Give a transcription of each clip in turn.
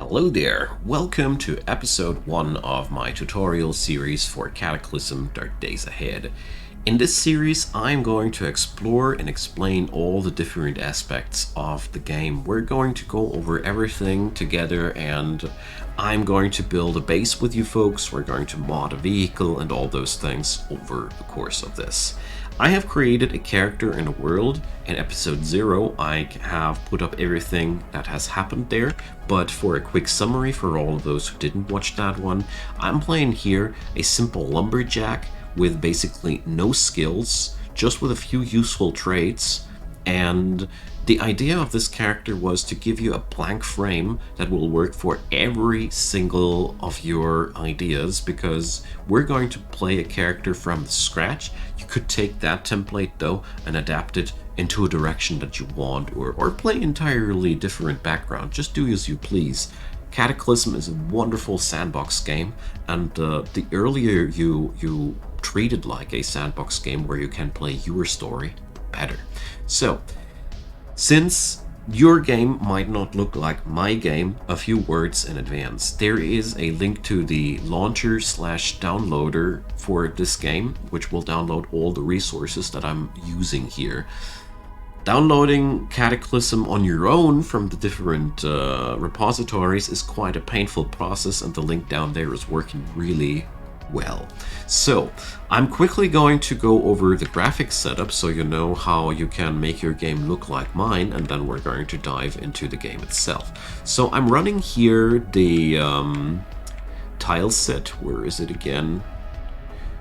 Hello there, welcome to episode 1 of my tutorial series for Cataclysm Dark Days Ahead. In this series I'm going to explore and explain all the different aspects of the game. We're going to go over everything together and I'm going to build a base with you folks, we're going to mod a vehicle and all those things over the course of this. I have created a character and a world. In episode 0 I have put up everything that has happened there, but for a quick summary for all of those who didn't watch that one, I'm playing here a simple lumberjack with basically no skills, just with a few useful traits, and the idea of this character was to give you a blank frame that will work for every single of your ideas, because we're going to play a character from scratch. You could take that template though and adapt it into a direction that you want, or play entirely different background. Just do as you please. Cataclysm is a wonderful sandbox game, and the earlier you treat it like a sandbox game where you can play your story, better. So, since your game might not look like my game, a few words in advance. There is a link to the launcher/downloader for this game, which will download all the resources that I'm using here. Downloading Cataclysm on your own from the different repositories is quite a painful process, and the link down there is working really well. So, I'm quickly going to go over the graphics setup so you know how you can make your game look like mine, and then we're going to dive into the game itself. So, I'm running here the Tileset. Where is it again?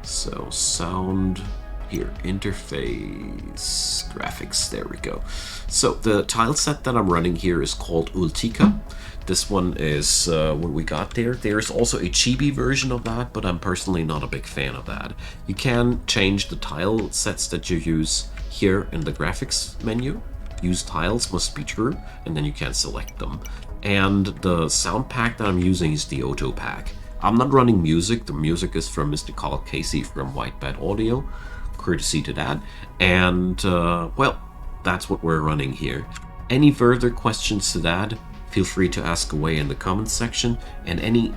So, sound... here, interface, graphics, there we go. So the tileset that I'm running here is called Ultica. This one is what we got there. There's also a chibi version of that, but I'm personally not a big fan of that. You can change the tile sets that you use here in the graphics menu. Use tiles must be true, and then you can select them. And the sound pack that I'm using is the Otopack. I'm not running music. The music is from Mr. Carl Casey from Whitebed Audio. Courtesy to that, and well, that's what we're running here. Any further questions to that, feel free to ask away in the comments section, and any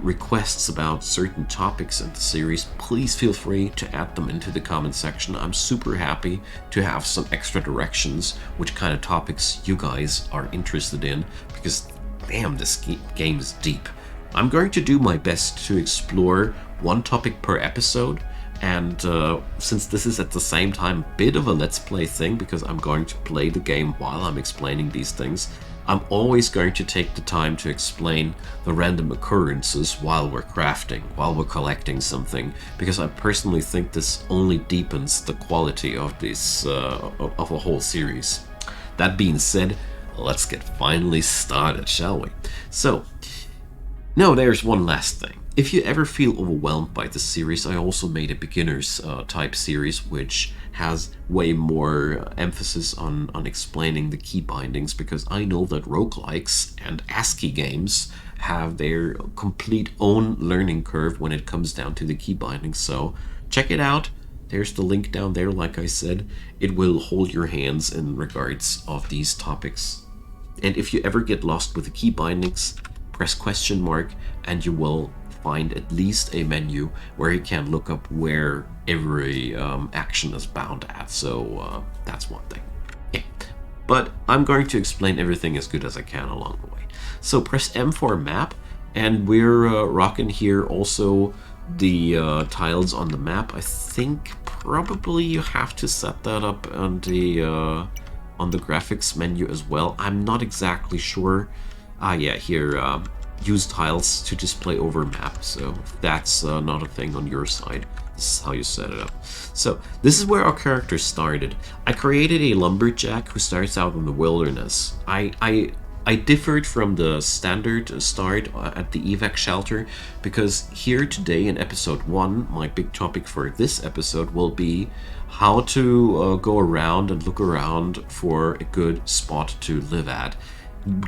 requests about certain topics in the series, please feel free to add them into the comment section. I'm super happy to have some extra directions which kind of topics you guys are interested in, because damn, this game is deep. I'm going to do my best to explore one topic per episode. And since this is at the same time a bit of a let's play thing, because I'm going to play the game while I'm explaining these things, I'm always going to take the time to explain the random occurrences while we're crafting, while we're collecting something, because I personally think this only deepens the quality of this of a whole series. That being said, let's get finally started, shall we? So, now there's one last thing. If you ever feel overwhelmed by this series, I also made a beginners type series which has way more emphasis on explaining the key bindings, because I know that roguelikes and ASCII games have their complete own learning curve when it comes down to the key bindings. So check it out. There's the link down there. Like I said, it will hold your hands in regards of these topics. And if you ever get lost with the key bindings, press question mark and you will find at least a menu where you can look up where every action is bound at. So that's one thing. Yeah. But I'm going to explain everything as good as I can along the way. So press M for map, and we're rocking here also the tiles on the map. I think probably you have to set that up on the graphics menu as well. I'm not exactly sure. Yeah, here. Use tiles to display over map, so if that's not a thing on your side, this is how you set it up. So this is where our character started. I created a lumberjack who starts out in the wilderness. I differed from the standard start at the evac shelter, because here today in episode 1, my big topic for this episode will be how to go around and look around for a good spot to live at.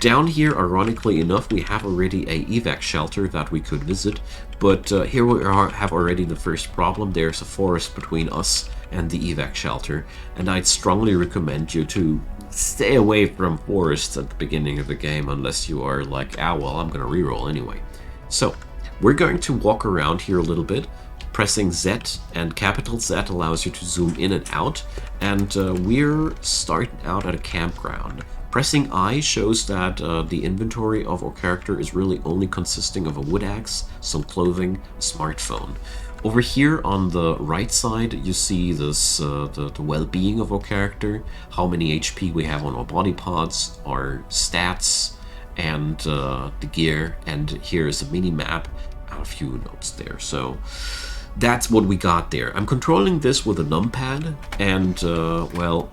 Down here, ironically enough, we have already a evac shelter that we could visit, but here we have already the first problem. There's a forest between us and the evac shelter, and I'd strongly recommend you to stay away from forests at the beginning of the game unless you are like, ah, well, I'm gonna reroll anyway. So we're going to walk around here a little bit. Pressing Z and capital Z allows you to zoom in and out, and we're starting out at a campground. Pressing I shows that the inventory of our character is really only consisting of a wood axe, some clothing, a smartphone. Over here on the right side, you see this the well-being of our character, how many HP we have on our body parts, our stats, and the gear. And here's a mini map and a few notes there. So that's what we got there. I'm controlling this with a numpad, and well,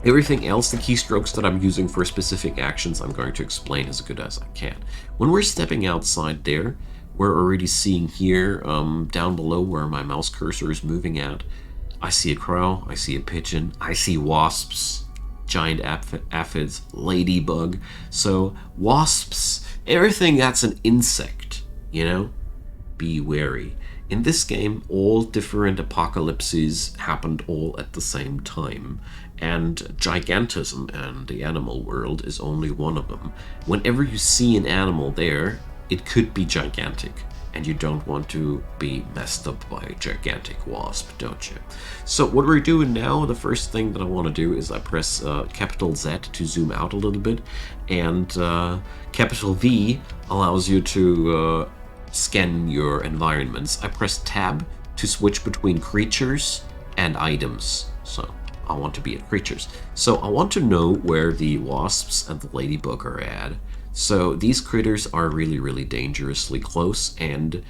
everything else, the keystrokes that I'm using for specific actions, I'm going to explain as good as I can. When we're stepping outside there, we're already seeing here, down below where my mouse cursor is moving at, I see a crow, I see a pigeon, I see wasps, giant aphids, ladybug. So wasps, everything that's an insect, you know, be wary. In this game, all different apocalypses happened all at the same time, and gigantism and the animal world is only one of them. Whenever you see an animal there, it could be gigantic, and you don't want to be messed up by a gigantic wasp, don't you? So what we're doing now, the first thing that I want to do is I press capital Z to zoom out a little bit, and capital V allows you to scan your environments. I press tab to switch between creatures and items. So I want to be at creatures. So I want to know where the wasps and the ladybug are at. So these critters are really, really dangerously close, and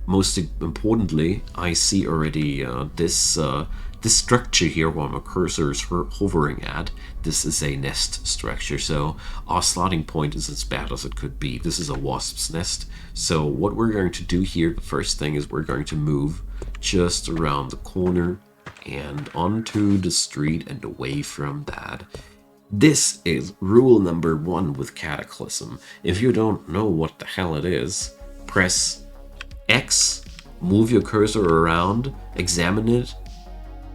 most importantly, I see already this structure here where my cursor is hovering at. This is a nest structure, so our starting point is as bad as it could be. This is a wasp's nest. So what we're going to do here, the first thing is we're going to move just around the corner and onto the street and away from that. This is rule number 1 with Cataclysm. If you don't know what the hell it is, press X, move your cursor around, examine it,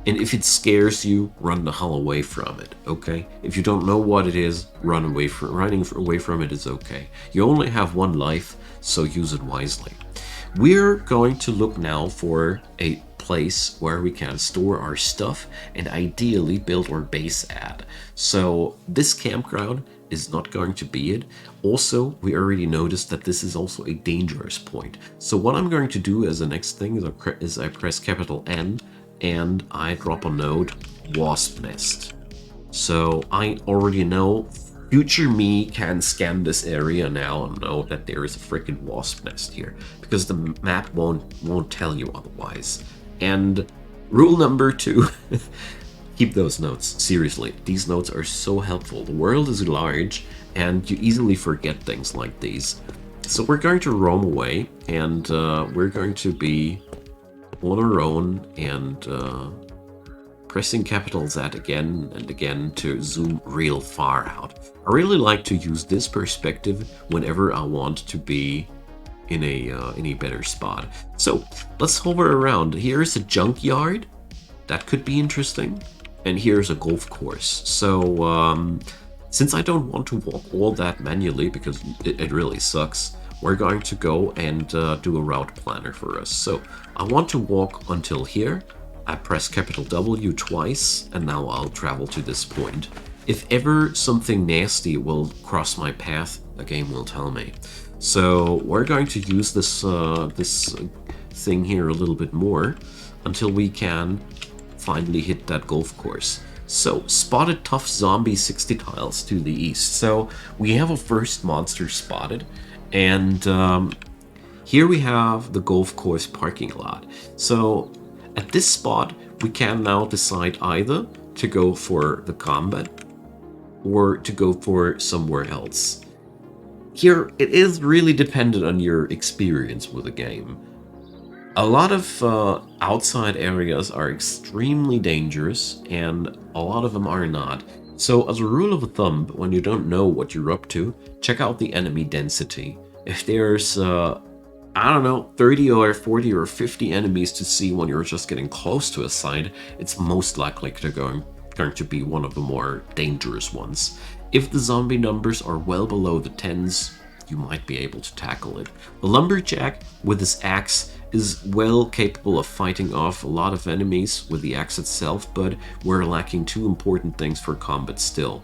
and if it scares you, run the hell away from it, okay? If you don't know what it is, running away from it is okay. You only have one life, so use it wisely. We're going to look now for a place where we can store our stuff and ideally build our base at. So this campground is not going to be it. Also, we already noticed that this is also a dangerous point. So what I'm going to do as the next thing is I press capital N and I drop a note, wasp nest. So I already know future me can scan this area now and know that there is a freaking wasp nest here, because the map won't tell you otherwise. And rule number 2, keep those notes. Seriously, these notes are so helpful. The world is large and you easily forget things like these. So we're going to roam away, and we're going to be on our own and pressing capital Z again and again to zoom real far out. I really like to use this perspective whenever I want to be in a better spot. So let's hover around. Here's a junkyard. That could be interesting. And here's a golf course. So since I don't want to walk all that manually because it really sucks, we're going to go and do a route planner for us. So I want to walk until here. I press capital W twice, and now I'll travel to this point. If ever something nasty will cross my path, the game will tell me. So we're going to use this thing here a little bit more until we can finally hit that golf course. So, spotted tough zombie 60 tiles to the east. So we have a first monster spotted, and here we have the golf course parking lot. So at this spot, we can now decide either to go for the combat or to go for somewhere else. Here, it is really dependent on your experience with the game. A lot of outside areas are extremely dangerous, and a lot of them are not. So as a rule of thumb, when you don't know what you're up to, check out the enemy density. If there's, I don't know, 30 or 40 or 50 enemies to see when you're just getting close to a site, it's most likely going to be one of the more dangerous ones. If the zombie numbers are well below the 10s, you might be able to tackle it. The lumberjack with his axe is well capable of fighting off a lot of enemies with the axe itself, but we're lacking two important things for combat still.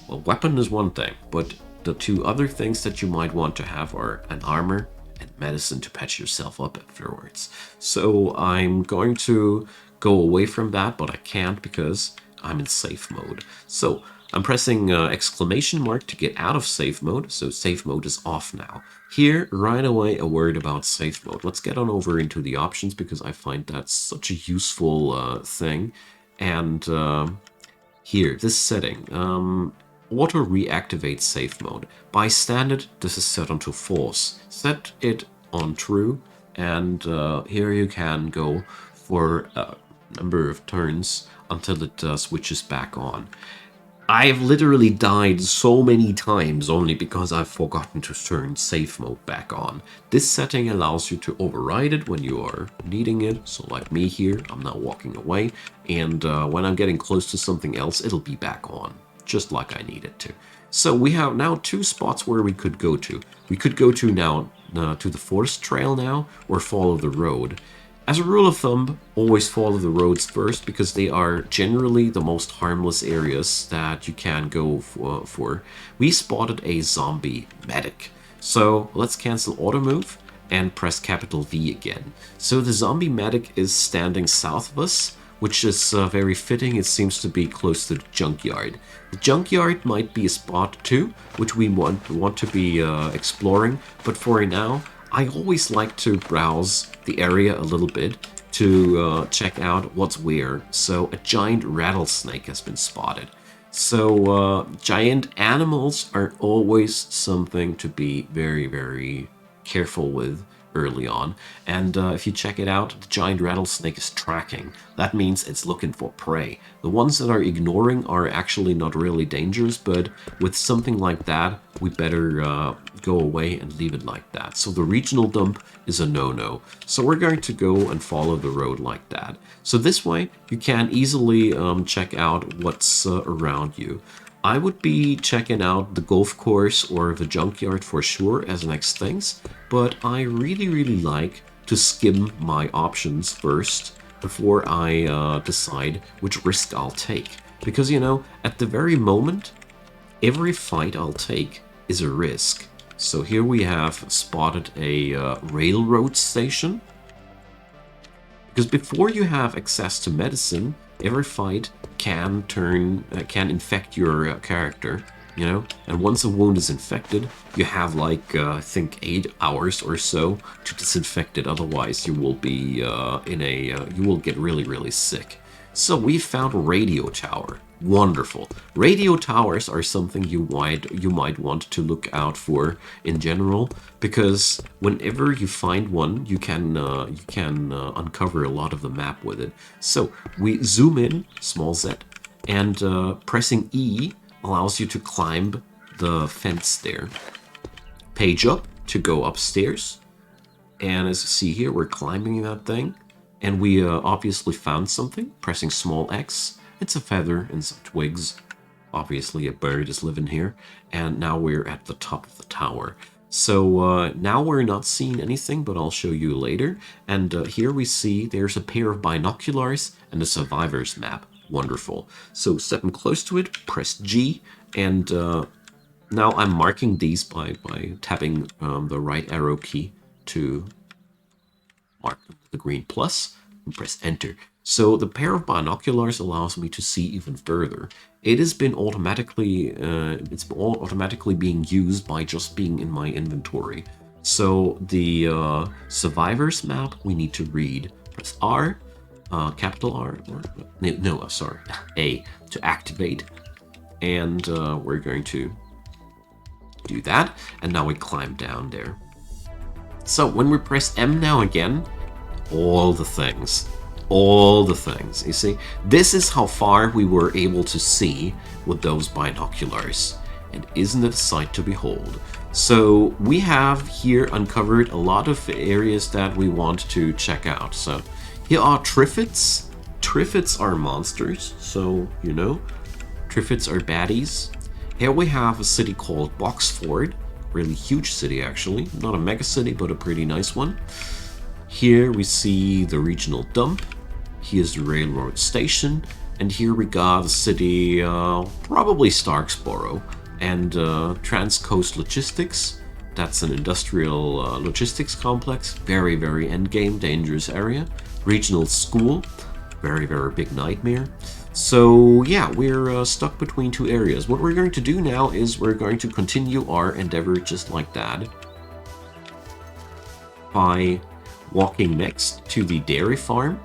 Well, weapon is one thing, but the two other things that you might want to have are an armor and medicine to patch yourself up afterwards. So I'm going to go away from that, but I can't because I'm in safe mode. So I'm pressing exclamation mark to get out of safe mode, so safe mode is off now. Here, right away, a word about safe mode. Let's get on over into the options because I find that such a useful thing. And here, this setting, auto reactivate safe mode. By standard, this is set onto false. Set it on true, and here you can go for a number of turns until it switches back on. I've literally died so many times only because I've forgotten to turn safe mode back on. This setting allows you to override it when you are needing it. So like me here, I'm now walking away, and when I'm getting close to something else, it'll be back on, just like I need it to. So we have now two spots where we could go to. We could go to now to the forest trail now, or follow the road. As a rule of thumb, always follow the roads first because they are generally the most harmless areas that you can go for. We spotted a zombie medic. So let's cancel auto move and press capital V again. So the zombie medic is standing south of us, which is very fitting. It seems to be close to the junkyard. The junkyard might be a spot too, which we want to be exploring, but for now, I always like to browse the area a little bit to check out what's where. So a giant rattlesnake has been spotted. So giant animals are always something to be very, very careful with early on. And if you check it out, the giant rattlesnake is tracking. That means it's looking for prey. The ones that are ignoring are actually not really dangerous, but with something like that, we better go away and leave it like that. So the regional dump is a no-no. So we're going to go and follow the road like that. So this way, you can easily check out what's around you. I would be checking out the golf course or the junkyard for sure as next things, but I really, really like to skim my options first before I decide which risk I'll take. Because, you know, at the very moment, every fight I'll take is a risk. So here we have spotted a railroad station. Because before you have access to medicine, every fight can infect your character, you know? And once a wound is infected, you have like, I think 8 hours or so to disinfect it. Otherwise, you will be you will get really, really sick. So we found a radio tower. Wonderful. Radio towers are something you might want to look out for in general, because whenever you find one, you can uncover a lot of the map with it. So we zoom in, small z, and pressing E allows you to climb the fence there. Page up to go upstairs, and as you see here, we're climbing that thing, and we obviously found something. Pressing small X. It's a feather and some twigs. Obviously, a bird is living here. And now we're at the top of the tower. So now we're not seeing anything, but I'll show you later. And here we see there's a pair of binoculars and a survivor's map. Wonderful. So stepping close to it, press G. And now I'm marking these by tapping the right arrow key to mark the green plus and press enter. So the pair of binoculars allows me to see even further. It has been automatically being used by just being in my inventory. So the survivor's map we need to read. Press R, capital R, or no, sorry, A to activate, and we're going to do that. And now we climb down there. So when we press M now again, all the things. You see, this is how far we were able to see with those binoculars, and isn't it a sight to behold? So we have here uncovered a lot of areas that we want to check out. So here are triffids, Triffids are monsters, so, you know, Triffids are baddies. Here we have a city called Boxford, really huge city actually, not a mega city, but a pretty nice one. Here we see the regional dump, here's the railroad station, and here we got a city, probably Starksboro, and Transcoast Logistics. That's an industrial logistics complex, very, very endgame, dangerous area. Regional school, very, very big nightmare. So yeah, we're stuck between two areas. What we're going to do now is we're going to continue our endeavor just like that by walking next to the dairy farm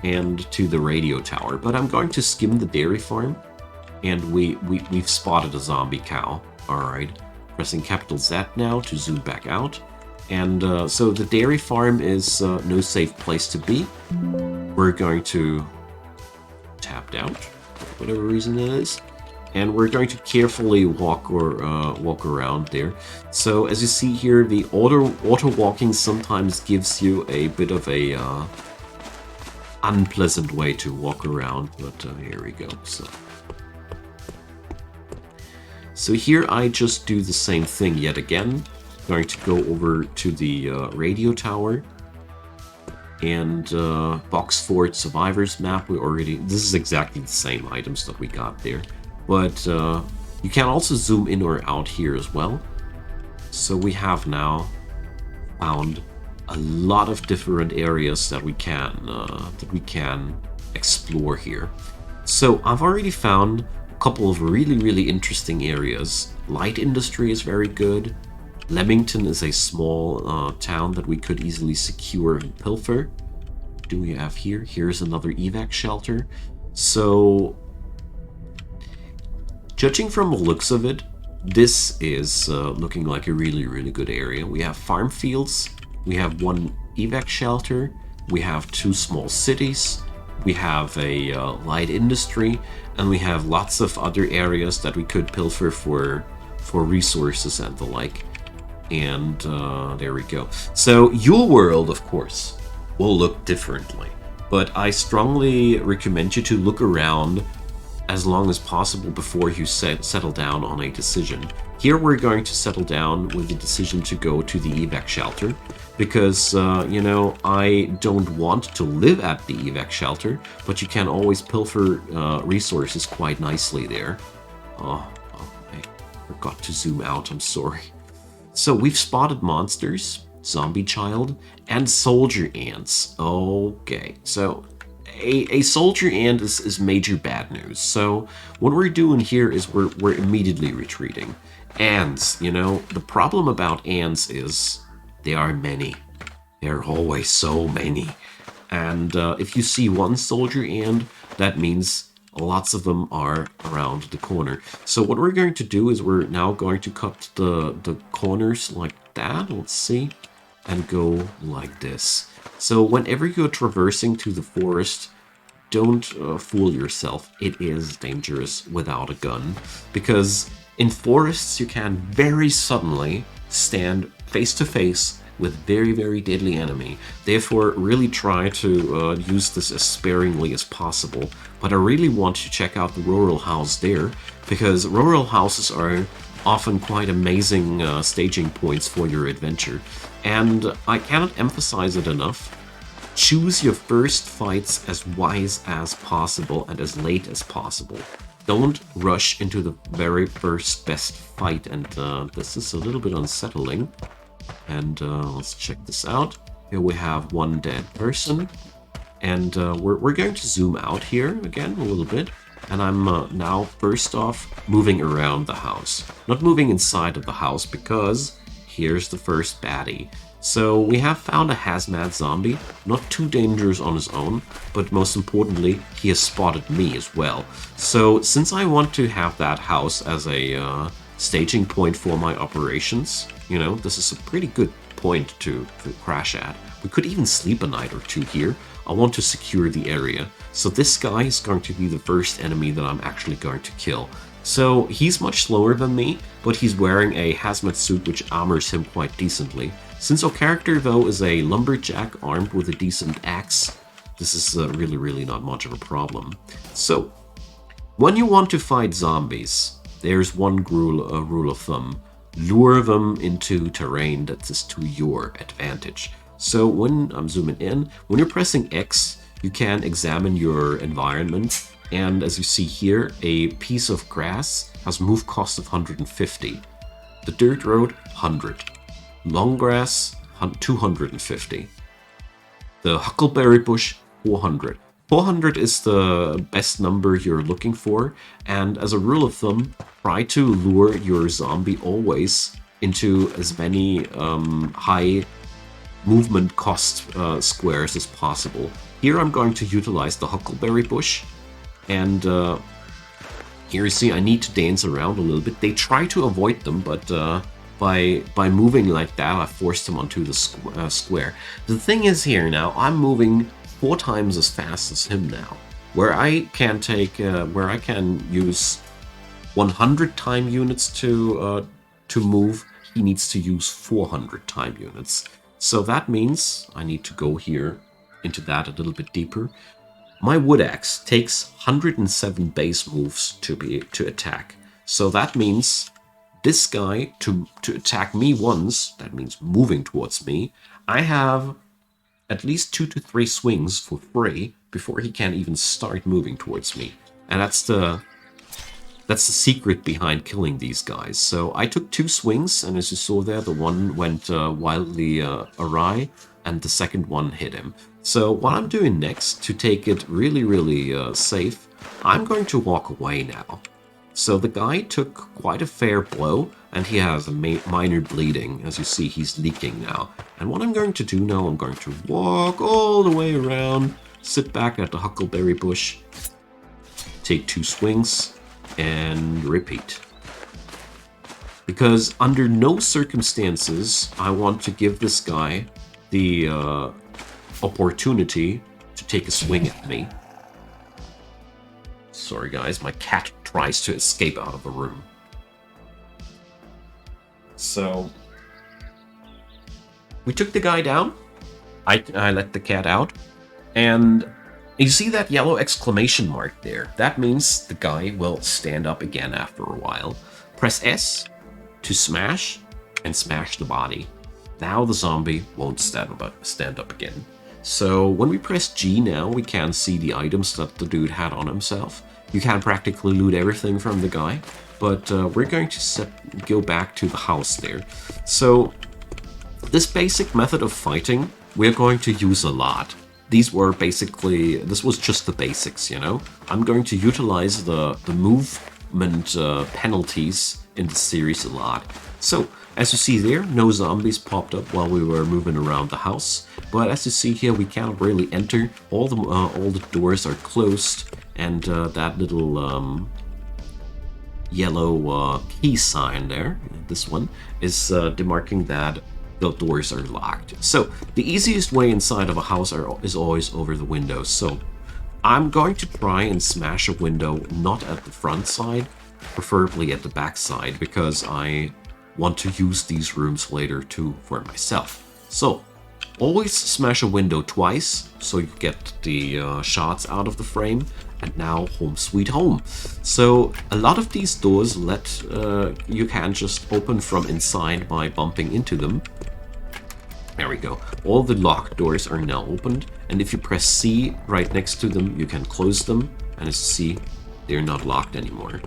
and to the radio tower. But I'm going to skim the dairy farm, and we've spotted a zombie cow. All right. Pressing capital Z now to zoom back out. And so the dairy farm is no safe place to be. We're going to tap out, for whatever reason it is. And we're going to carefully walk around there. So as you see here, the auto walking sometimes gives you a bit of a unpleasant way to walk around, but here we go. So here I just do the same thing yet again. I'm going to go over to the radio tower and Boxford Survivors map. This is exactly the same items that we got there, but you can also zoom in or out here as well. So we have now found a lot of different areas that we can explore here. So I've already found couple of really, really interesting areas. Light industry is very good. Leamington is a small town that we could easily secure and pilfer. What do we have here? Here's another evac shelter. So, judging from the looks of it, this is looking like a really, really good area. We have farm fields, we have one evac shelter, we have two small cities, we have a light industry, and we have lots of other areas that we could pilfer for resources and the like. And there we go. So your world, of course, will look differently. But I strongly recommend you to look around as long as possible before you settle down on a decision. Here we're going to settle down with the decision to go to the evac shelter, because, you know, I don't want to live at the evac shelter, but you can always pilfer resources quite nicely there. Oh, I forgot to zoom out, I'm sorry. So we've spotted monsters, zombie child, and soldier ants. Okay, so a soldier ant is major bad news. So what we're doing here is we're immediately retreating. Ants, you know, the problem about ants is they are many. There are always so many. And if you see one soldier ant, that means lots of them are around the corner. So what we're going to do is we're now going to cut the corners like that. Let's see. And go like this. So whenever you're traversing to the forest, don't fool yourself. It is dangerous without a gun. Because in forests, you can very suddenly stand face to face with very, very deadly enemy. Therefore, really try to use this as sparingly as possible. But I really want to check out the rural house there, because rural houses are often quite amazing staging points for your adventure. And I cannot emphasize it enough. Choose your first fights as wise as possible and as late as possible. Don't rush into the very first best fight, and this is a little bit unsettling. And let's check this out. Here we have one dead person, and we're going to zoom out here again a little bit. And I'm now first off moving around the house, not moving inside of the house, because here's the first baddie. So we have found a hazmat zombie, not too dangerous on his own, but most importantly, he has spotted me as well. So since I want to have that house as a staging point for my operations, you know, this is a pretty good point to crash at. We could even sleep a night or two here. I want to secure the area. So this guy is going to be the first enemy that I'm actually going to kill. So he's much slower than me, but he's wearing a hazmat suit which armors him quite decently. Since our character though is a lumberjack armed with a decent axe, this is really not much of a problem. So, when you want to fight zombies, there's one rule of thumb. Lure them into terrain that is to your advantage. So when I'm zooming in, when you're pressing X, you can examine your environment. And as you see here, a piece of grass has move cost of 150. The dirt road, 100. Long grass, 250. The huckleberry bush, 400. 400 is the best number you're looking for, and as a rule of thumb, try to lure your zombie always into as many high movement cost squares as possible. Here I'm going to utilize the huckleberry bush, and here you see I need to dance around a little bit. They try to avoid them, but by moving like that, I forced them onto the square. The thing is here now, I'm moving 4 times as fast as him now. Where I can use 100 time units to move, he needs to use 400 time units. So that means I need to go here into that a little bit deeper. My wood axe takes 107 base moves to attack. So that means this guy to attack me once, that means moving towards me, I have at least 2 to 3 swings for free before he can even start moving towards me. And that's the secret behind killing these guys. So I took 2 swings, and as you saw there, the one went wildly awry, and the second one hit him. So what I'm doing next, to take it really safe, I'm going to walk away now. So the guy took quite a fair blow, and he has a minor bleeding. As you see, he's leaking now. And what I'm going to do now, I'm going to walk all the way around, sit back at the huckleberry bush, take 2 swings, and repeat. Because under no circumstances I want to give this guy the opportunity to take a swing at me. Sorry guys, my cat tries to escape out of the room. So we took the guy down. I let the cat out, and you see that yellow exclamation mark there. That means the guy will stand up again after a while. Press S to smash, and smash the body. Now the zombie won't stand up again. So when we press G now, we can see the items that the dude had on himself. You can practically loot everything from the guy, but we're going to go back to the house there. So this basic method of fighting, we're going to use a lot. This was just the basics, you know? I'm going to utilize the movement penalties in the series a lot. So, as you see there, no zombies popped up while we were moving around the house. But as you see here, we can't really enter. All the doors are closed, and that little yellow key sign there, this one, is demarking that the doors are locked. So the easiest way inside of a house is always over the windows. So I'm going to try and smash a window not at the front side, preferably at the back side, because I want to use these rooms later too for myself. So always smash a window twice so you get the shots out of the frame. And now home sweet home. So a lot of these doors you can just open from inside by bumping into them. There we go. All the locked doors are now opened, and if you press C right next to them, you can close them, and as you see, they're not locked anymore.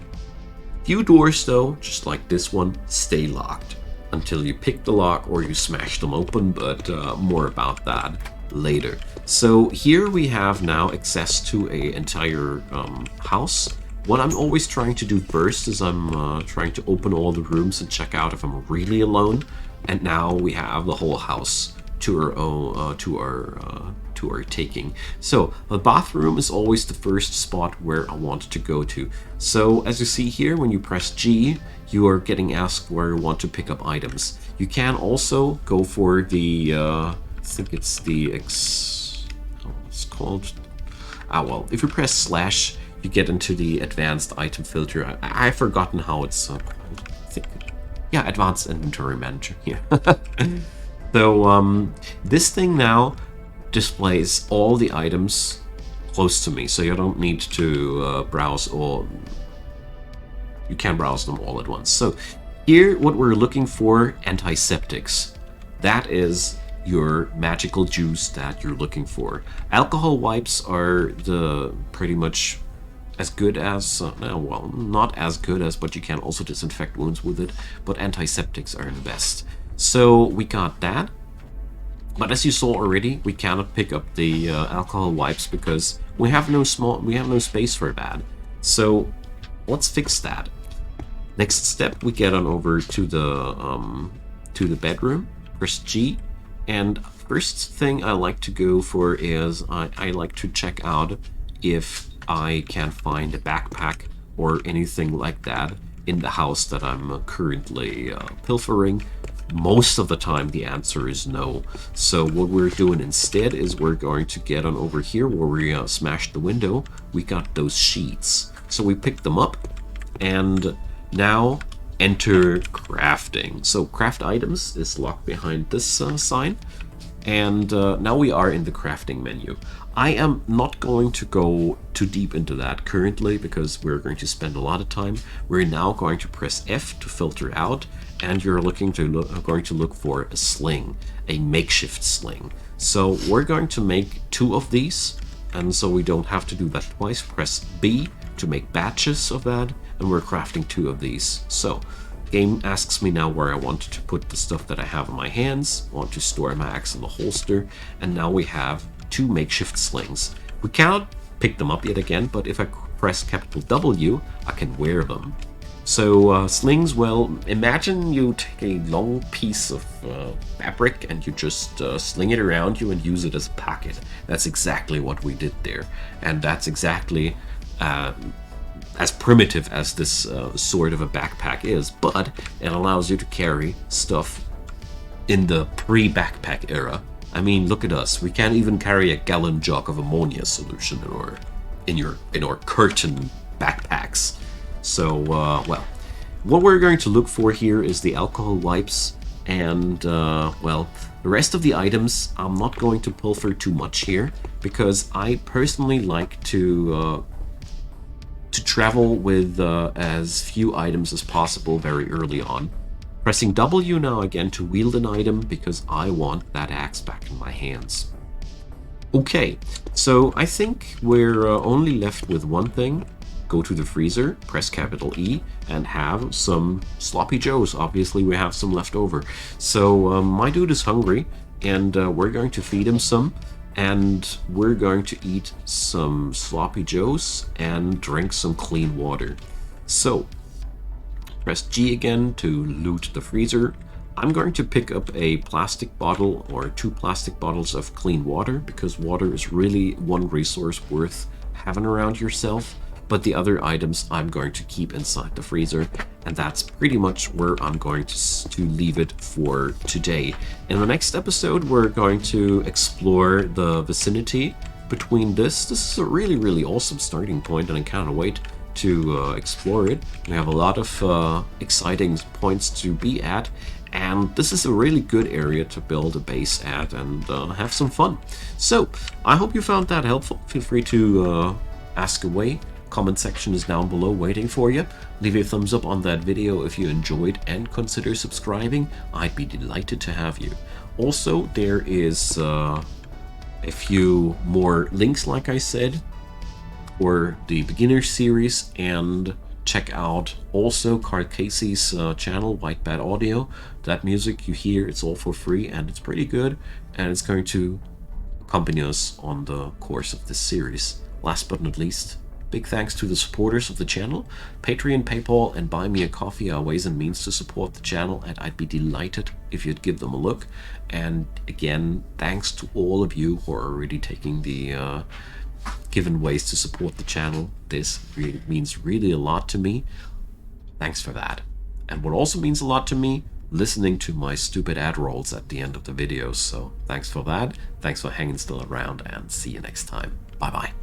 Few doors though, just like this one, stay locked until you pick the lock or you smash them open, but more about that later. So here we have now access to an entire house. What I'm always trying to do first is I'm trying to open all the rooms and check out if I'm really alone. And now we have the whole house to our taking. So the bathroom is always the first spot where I want to go to. So as you see here, when you press G, you are getting asked where you want to pick up items. You can also go for the I think it's the it's called. Well, if you press slash, you get into the advanced item filter. I've forgotten how it's called. I think, yeah, advanced inventory manager here. So this thing now, displays all the items close to me, so you don't need to browse all. You can browse them all at once. So here, what we're looking for, antiseptics. That is your magical juice that you're looking for. Alcohol wipes are the pretty much as good as, well, not as good as, but you can also disinfect wounds with it, but antiseptics are the best. So we got that. But as you saw already, we cannot pick up the alcohol wipes because we have no space for that. So let's fix that. Next step, we get on over to the bedroom. Press G, and first thing I like to go for is I like to check out if I can find a backpack or anything like that in the house that I'm currently pilfering. Most of the time the answer is no. So what we're doing instead is we're going to get on over here where we smashed the window. We got those sheets. So we picked them up, and now enter crafting. So craft items is locked behind this sign. And now we are in the crafting menu. I am not going to go too deep into that currently because we're going to spend a lot of time. We're now going to press F to filter out, and you're going to look for a sling, a makeshift sling. So we're going to make 2 of these, and so we don't have to do that twice. Press B to make batches of that, and we're crafting 2 of these. So game asks me now where I want to put the stuff that I have in my hands. I want to store my axe in the holster, and now we have 2 makeshift slings. We cannot pick them up yet again, but if I press capital W, I can wear them. So slings, well, imagine you take a long piece of fabric and you just sling it around you and use it as a pocket. That's exactly what we did there, and that's exactly as primitive as this sort of a backpack is, but it allows you to carry stuff in the pre-backpack era. I mean, look at us. We can't even carry a gallon jug of ammonia solution in our curtain backpacks. So, well, what we're going to look for here is the alcohol wipes, and well, the rest of the items I'm not going to pilfer too much here because I personally like to travel with as few items as possible very early on. Pressing W now again to wield an item because I want that axe back in my hands. Okay, so I think we're only left with one thing. Go to the freezer, press capital E, and have some sloppy joes. Obviously we have some left over. So my dude is hungry, and we're going to feed him some. And we're going to eat some sloppy joes and drink some clean water. So press G again to loot the freezer. I'm going to pick up a plastic bottle or 2 plastic bottles of clean water because water is really one resource worth having around yourself. But the other items I'm going to keep inside the freezer, and that's pretty much where I'm going to leave it for today. In the next episode, we're going to explore the vicinity between this. This is a really, really awesome starting point, and I can't wait to explore it. We have a lot of exciting points to be at, and this is a really good area to build a base at and have some fun. So, I hope you found that helpful. Feel free to ask away. Comment section is down below waiting for you. Leave a thumbs up on that video if you enjoyed and consider subscribing. I'd be delighted to have you. Also, there is a few more links, like I said, for the beginner series, and check out also Carl Casey's channel, White Bat Audio. That music you hear, it's all for free and it's pretty good, and it's going to accompany us on the course of this series. Last but not least, big thanks to the supporters of the channel. Patreon, PayPal, and Buy Me a Coffee are ways and means to support the channel, and I'd be delighted if you'd give them a look. And again, thanks to all of you who are already taking the given ways to support the channel. This really means really a lot to me. Thanks for that. And what also means a lot to me, listening to my stupid ad rolls at the end of the videos. So thanks for that. Thanks for hanging still around, and see you next time. Bye bye.